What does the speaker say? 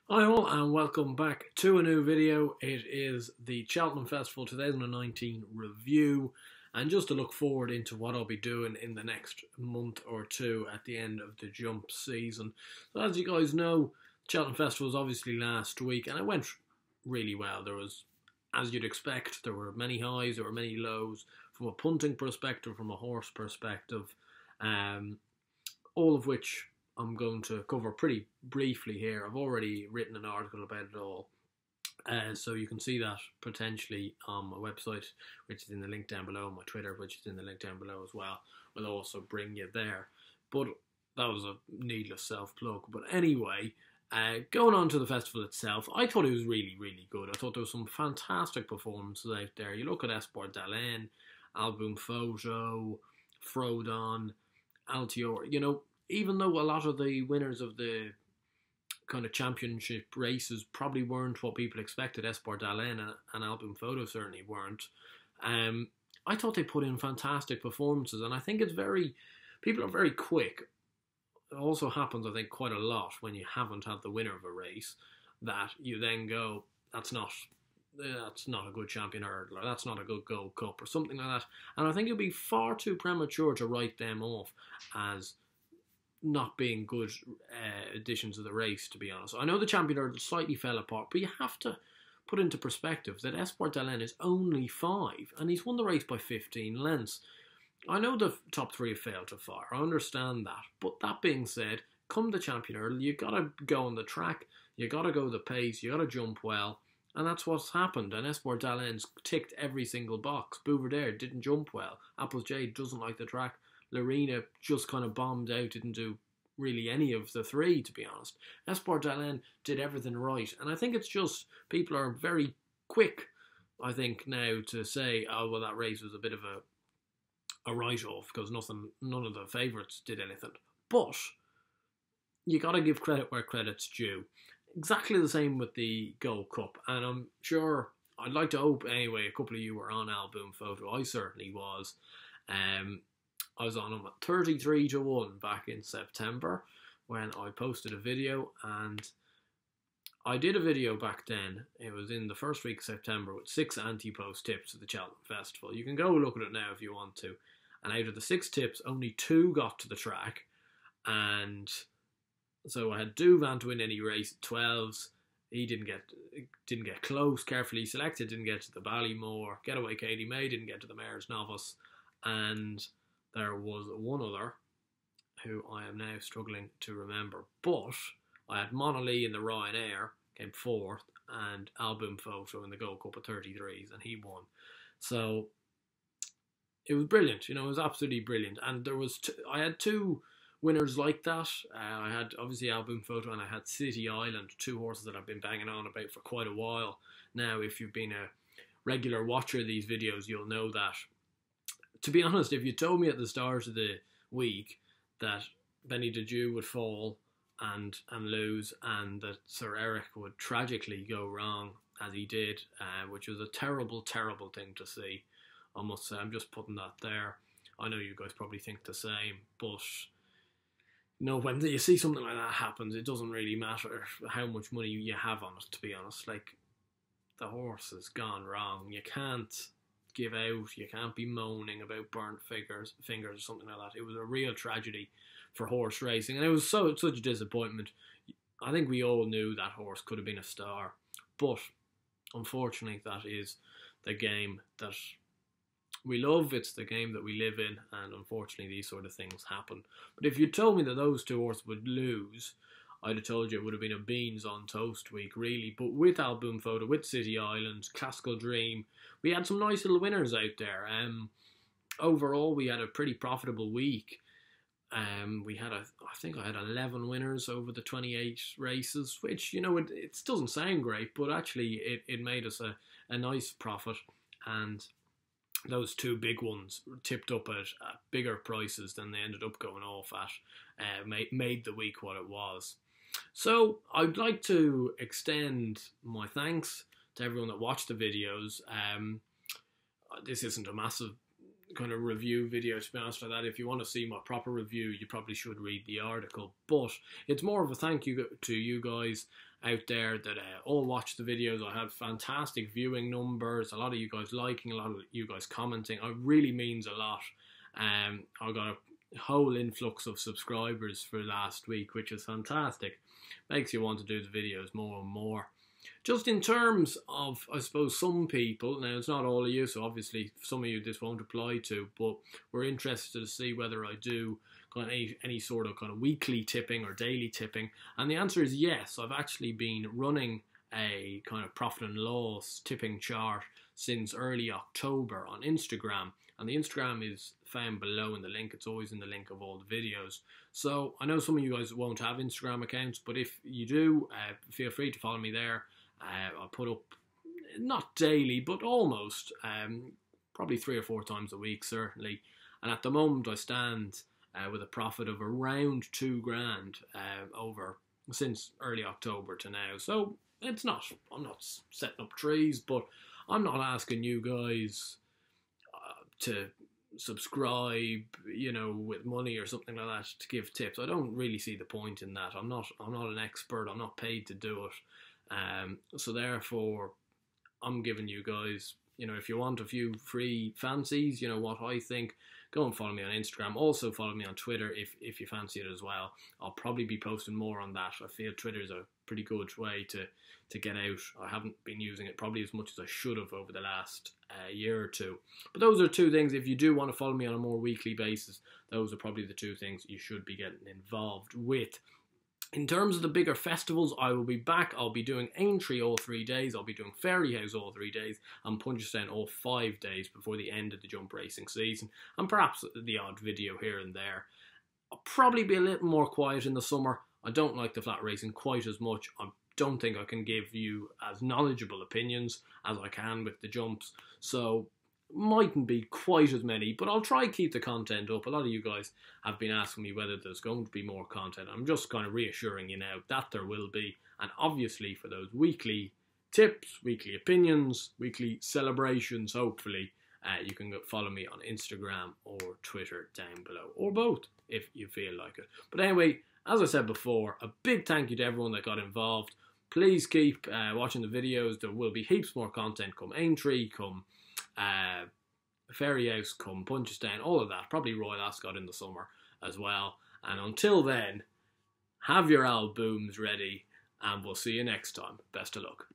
Hi all and welcome back to a new video. It is the Cheltenham Festival 2019 review, and just to look forward into what I'll be doing in the next month or two at the end of the jump season. So as you guys know, Cheltenham Festival was obviously last week and it went really well. There was, as you'd expect, there were many highs, there were many lows from a punting perspective, from a horse perspective, all of which I'm going to cover pretty briefly here. I've already written an article about it all, so you can see that potentially on my website, which is in the link down below, my Twitter, which is in the link down below as well, will also bring you there. But that was a needless self-plug. But anyway, going on to the festival itself, I thought it was really, really good. I thought there was some fantastic performances out there. You look at Espoir Dallin, Album Photo, Frodon, Altior, even though a lot of the winners of the kind of championship races probably weren't what people expected, Espoir Dallin and Album Photo certainly weren't, I thought they put in fantastic performances, and I think people are very quick. It also happens, I think, quite a lot when you haven't had the winner of a race, that you then go, that's not a good champion hurdler, that's not a good Gold Cup, or something like that. And I think it'd be far too premature to write them off as not being good additions to the race, to be honest. I know the champion hurdle slightly fell apart, but you have to put into perspective that Espoir Dallin is only 5 and he's won the race by 15 lengths. I know the top 3 have failed to fire, I understand that, but that being said, come the champion hurdle, you gotta go on the track, you gotta go the pace, you gotta jump well, and that's what's happened. And Espoir Dallin's ticked every single box. Bouvardere didn't jump well, Applesjade doesn't like the track, Lorena just kind of bombed out, didn't do really any of the 3, to be honest. Espoir Dallin did everything right, and I think it's just people are very quick, I think, now to say, oh well, that race was a bit of a write-off because none of the favourites did anything. But you got to give credit where credit's due. Exactly the same with the Gold Cup, and I'm sure, I'd like to hope anyway, a couple of you were on Album Photo. I certainly was. I was on them at 33-1 back in September when I posted a video, and I did a video back then. It was in the first week of September with 6 anti-post tips at the Cheltenham Festival. You can go look at it now if you want to. And out of the 6 tips, only 2 got to the track. And so I had Duvant to win any race at 12s. He didn't get close. Carefully Selected didn't get to the Ballymore. Getaway Katie May didn't get to the Mayor's Novice. And there was one other who I am now struggling to remember, but I had Monolith in the Ryanair, came 4th, and Album Photo in the Gold Cup at 33s, and he won. So it was brilliant, it was absolutely brilliant. And there was I had 2 winners like that. I had obviously Album Photo and I had City Island, 2 horses that I've been banging on about for quite a while. Now, if you've been a regular watcher of these videos, you'll know that. To be honest, if you told me at the start of the week that Benny Deju would fall and lose, and that Sir Eric would tragically go wrong as he did, which was a terrible, terrible thing to see, I must say. I'm just putting that there. I know you guys probably think the same, but when you see something like that happens, it doesn't really matter how much money you have on it, to be honest. Like, the horse has gone wrong. You can't give out, you can't be moaning about burnt fingers or something like that. It was a real tragedy for horse racing, and it was such a disappointment. I think we all knew that horse could have been a star, but unfortunately that is the game that we love, it's the game that we live in, and unfortunately these sort of things happen. But if you told me that those 2 horses would lose, I'd have told you it would have been a beans on toast week, really. But with Album Photo, with City Island, Classical Dream, we had some nice little winners out there. Overall, we had a pretty profitable week. I think I had 11 winners over the 28 races, which, it doesn't sound great, but actually it made us a nice profit. And those 2 big ones tipped up at bigger prices than they ended up going off at, made the week what it was. So I'd like to extend my thanks to everyone that watched the videos. This isn't a massive kind of review video, to be honest with that. If you want to see my proper review, you probably should read the article. But it's more of a thank you to you guys out there that all watch the videos. I had fantastic viewing numbers, a lot of you guys liking, a lot of you guys commenting. It really means a lot. I got a whole influx of subscribers for last week, which is fantastic. Makes you want to do the videos more and more. Just in terms of, I suppose, some people, now it's not all of you, so obviously some of you this won't apply to, but we're interested to see whether I do kind of any sort of kind of weekly tipping or daily tipping. And the answer is yes. I've actually been running a kind of profit and loss tipping chart since early October on Instagram. And the Instagram is found below in the link. It's always in the link of all the videos. So I know some of you guys won't have Instagram accounts, but if you do, feel free to follow me there. I'll put up, not daily, but almost, probably 3 or 4 times a week, certainly. And at the moment I stand with a profit of around 2 grand over since early October to now. So it's not, I'm not setting up trees, but I'm not asking you guys to subscribe, you know, with money or something like that to give tips. I don't really see the point in that. I'm not an expert. I'm not paid to do it. So therefore, I'm giving you guys, you know, if you want a few free fancies, you know, what I think, go and follow me on Instagram. Also follow me on Twitter if you fancy it as well. I'll probably be posting more on that. I feel Twitter is a pretty good way to get out. I haven't been using it probably as much as I should have over the last year or two. But those are 2 things. If you do want to follow me on a more weekly basis, those are probably the 2 things you should be getting involved with. In terms of the bigger festivals, I will be back. I'll be doing Aintree all 3 days. I'll be doing Fairyhouse all 3 days. And Punchestown all 5 days before the end of the jump racing season. And perhaps the odd video here and there. I'll probably be a little more quiet in the summer. I don't like the flat racing quite as much. I don't think I can give you as knowledgeable opinions as I can with the jumps. So mightn't be quite as many, but I'll try to keep the content up. A lot of you guys have been asking me whether there's going to be more content. I'm just kind of reassuring you now that there will be, and obviously for those weekly tips, weekly opinions, weekly celebrations, hopefully you can go follow me on Instagram or Twitter down below, or both if you feel like it. But anyway, as I said before, a big thank you to everyone that got involved. Please keep watching the videos. There will be heaps more content come Aintree, come Fairyhouse, come Punchestown, all of that. Probably Royal Ascot in the summer as well. And until then, have your albums ready, and we'll see you next time. Best of luck.